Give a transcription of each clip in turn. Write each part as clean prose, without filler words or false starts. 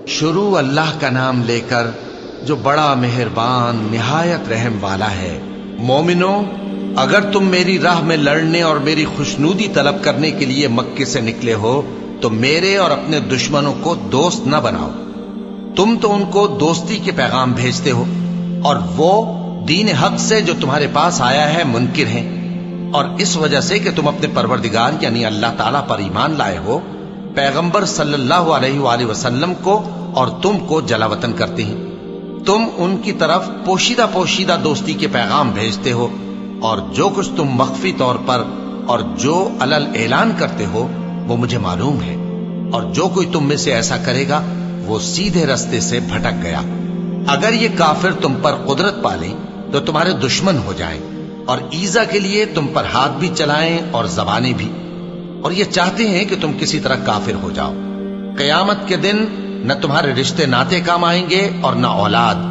شروع اللہ کا نام لے کر جو بڑا مہربان نہایت رحم والا ہے۔ مومنو، اگر تم میری راہ میں لڑنے اور میری خوشنودی طلب کرنے کے لیے مکے سے نکلے ہو تو میرے اور اپنے دشمنوں کو دوست نہ بناؤ۔ تم تو ان کو دوستی کے پیغام بھیجتے ہو اور وہ دین حق سے جو تمہارے پاس آیا ہے منکر ہیں، اور اس وجہ سے کہ تم اپنے پروردگار یعنی اللہ تعالیٰ پر ایمان لائے ہو، پیغمبر صلی اللہ علیہ وآلہ وسلم کو اور تم کو جلا وطن کرتے ہیں۔ تم ان کی طرف پوشیدہ پوشیدہ دوستی کے پیغام بھیجتے ہو، اور جو کچھ تم مخفی طور پر اور جو علل اعلان کرتے ہو وہ مجھے معلوم ہے، اور جو کوئی تم میں سے ایسا کرے گا وہ سیدھے رستے سے بھٹک گیا۔ اگر یہ کافر تم پر قدرت پالیں تو تمہارے دشمن ہو جائیں، اور ایذا کے لیے تم پر ہاتھ بھی چلائیں اور زبانیں بھی، اور یہ چاہتے ہیں کہ تم کسی طرح کافر ہو جاؤ۔ قیامت کے دن نہ تمہارے رشتے ناتے کام آئیں گے اور نہ اولاد۔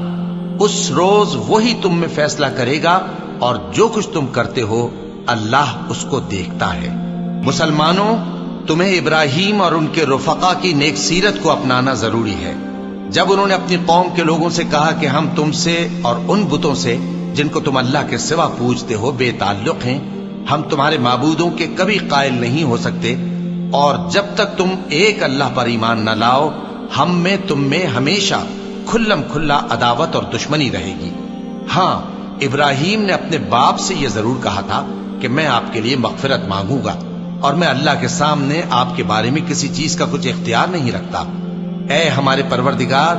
اس روز وہی تم میں فیصلہ کرے گا، اور جو کچھ تم کرتے ہو اللہ اس کو دیکھتا ہے۔ مسلمانوں، تمہیں ابراہیم اور ان کے رفقا کی نیک سیرت کو اپنانا ضروری ہے۔ جب انہوں نے اپنی قوم کے لوگوں سے کہا کہ ہم تم سے اور ان بتوں سے جن کو تم اللہ کے سوا پوجتے ہو بے تعلق ہیں، ہم تمہارے معبودوں کے کبھی قائل نہیں ہو سکتے، اور جب تک تم ایک اللہ پر ایمان نہ لاؤ ہم میں تم میں ہمیشہ کھلم کھلا عداوت اور دشمنی رہے گی۔ ہاں، ابراہیم نے اپنے باپ سے یہ ضرور کہا تھا کہ میں آپ کے لیے مغفرت مانگوں گا، اور میں اللہ کے سامنے آپ کے بارے میں کسی چیز کا کچھ اختیار نہیں رکھتا۔ اے ہمارے پروردگار،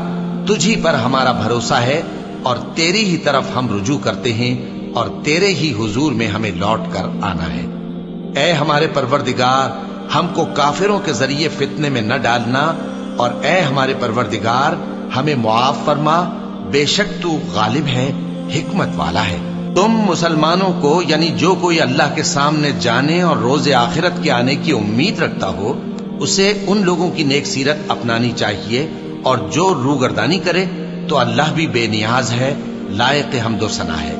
تجھی پر ہمارا بھروسہ ہے اور تیری ہی طرف ہم رجوع کرتے ہیں، اور تیرے ہی حضور میں ہمیں لوٹ کر آنا ہے۔ اے ہمارے پروردگار، ہم کو کافروں کے ذریعے فتنے میں نہ ڈالنا، اور اے ہمارے پروردگار ہمیں معاف فرما، بے شک تو غالب ہے، حکمت والا ہے۔ تم مسلمانوں کو یعنی جو کوئی اللہ کے سامنے جانے اور روز آخرت کے آنے کی امید رکھتا ہو اسے ان لوگوں کی نیک سیرت اپنانی چاہیے، اور جو روگردانی کرے تو اللہ بھی بے نیاز ہے، لائق حمد و ثنا ہے۔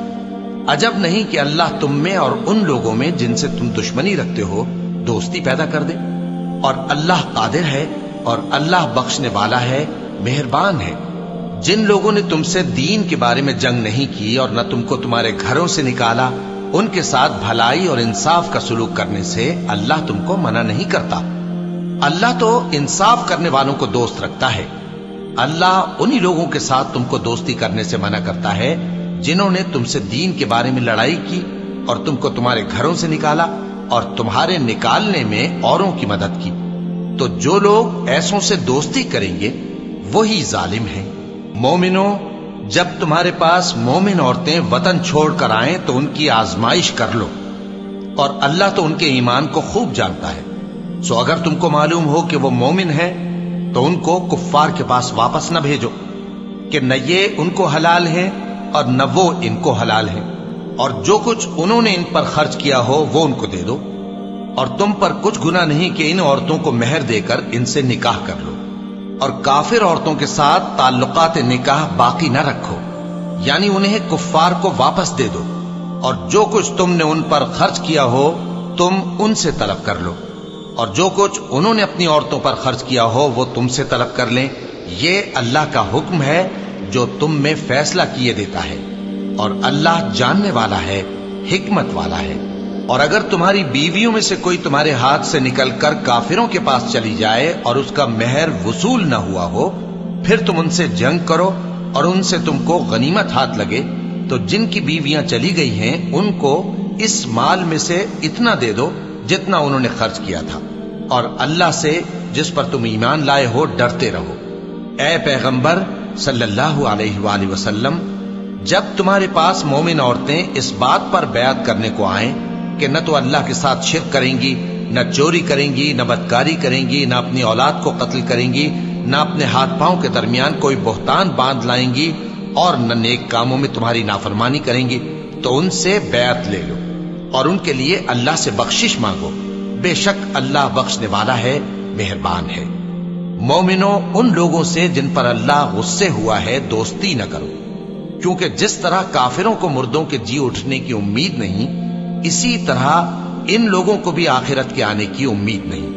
عجب نہیں کہ اللہ تم میں اور ان لوگوں میں جن سے تم دشمنی رکھتے ہو دوستی پیدا کر دے، اور اللہ قادر ہے اور اللہ بخشنے والا ہے، مہربان ہے۔ جن لوگوں نے تم سے دین کے بارے میں جنگ نہیں کی اور نہ تم کو تمہارے گھروں سے نکالا، ان کے ساتھ بھلائی اور انصاف کا سلوک کرنے سے اللہ تم کو منع نہیں کرتا۔ اللہ تو انصاف کرنے والوں کو دوست رکھتا ہے۔ اللہ انہی لوگوں کے ساتھ تم کو دوستی کرنے سے منع کرتا ہے جنہوں نے تم سے دین کے بارے میں لڑائی کی اور تم کو تمہارے گھروں سے نکالا اور تمہارے نکالنے میں اوروں کی مدد کی۔ تو جو لوگ ایسوں سے دوستی کریں گے وہی ظالم ہیں۔ مومنوں، جب تمہارے پاس مومن عورتیں وطن چھوڑ کر آئیں تو ان کی آزمائش کر لو، اور اللہ تو ان کے ایمان کو خوب جانتا ہے۔ سو اگر تم کو معلوم ہو کہ وہ مومن ہیں تو ان کو کفار کے پاس واپس نہ بھیجو کہ نہ یہ ان کو حلال ہیں اور نہ وہ ان کو حلال ہیں، اور جو کچھ انہوں نے ان پر خرچ کیا ہو وہ ان کو دے دو، اور تم پر کچھ گناہ نہیں کہ ان عورتوں کو مہر دے کر ان سے نکاح کر لو، اور کافر عورتوں کے ساتھ تعلقات نکاح باقی نہ رکھو، یعنی انہیں کفار کو واپس دے دو، اور جو کچھ تم نے ان پر خرچ کیا ہو تم ان سے طلب کر لو، اور جو کچھ انہوں نے اپنی عورتوں پر خرچ کیا ہو وہ تم سے طلب کر لیں۔ یہ اللہ کا حکم ہے جو تم میں فیصلہ کیے دیتا ہے، اور اللہ جاننے والا ہے، حکمت والا ہے۔ اور اگر تمہاری بیویوں میں سے کوئی تمہارے ہاتھ سے نکل کر کافروں کے پاس چلی جائے اور اس کا مہر وصول نہ ہوا ہو، پھر تم ان سے جنگ کرو اور ان سے تم کو غنیمت ہاتھ لگے، تو جن کی بیویاں چلی گئی ہیں ان کو اس مال میں سے اتنا دے دو جتنا انہوں نے خرچ کیا تھا، اور اللہ سے جس پر تم ایمان لائے ہو ڈرتے رہو۔ اے پیغمبر صلی اللہ علیہ وآلہ وسلم، جب تمہارے پاس مومن عورتیں اس بات پر بیعت کرنے کو آئیں کہ نہ تو اللہ کے ساتھ شرک کریں گی، نہ چوری کریں گی، نہ بدکاری کریں گی، نہ اپنی اولاد کو قتل کریں گی، نہ اپنے ہاتھ پاؤں کے درمیان کوئی بہتان باندھ لائیں گی، اور نہ نیک کاموں میں تمہاری نافرمانی کریں گی، تو ان سے بیعت لے لو اور ان کے لیے اللہ سے بخشش مانگو، بے شک اللہ بخشنے والا ہے، مہربان ہے۔ مومنوں، ان لوگوں سے جن پر اللہ غصے ہوا ہے دوستی نہ کرو، کیونکہ جس طرح کافروں کو مردوں کے جی اٹھنے کی امید نہیں، اسی طرح ان لوگوں کو بھی آخرت کے آنے کی امید نہیں۔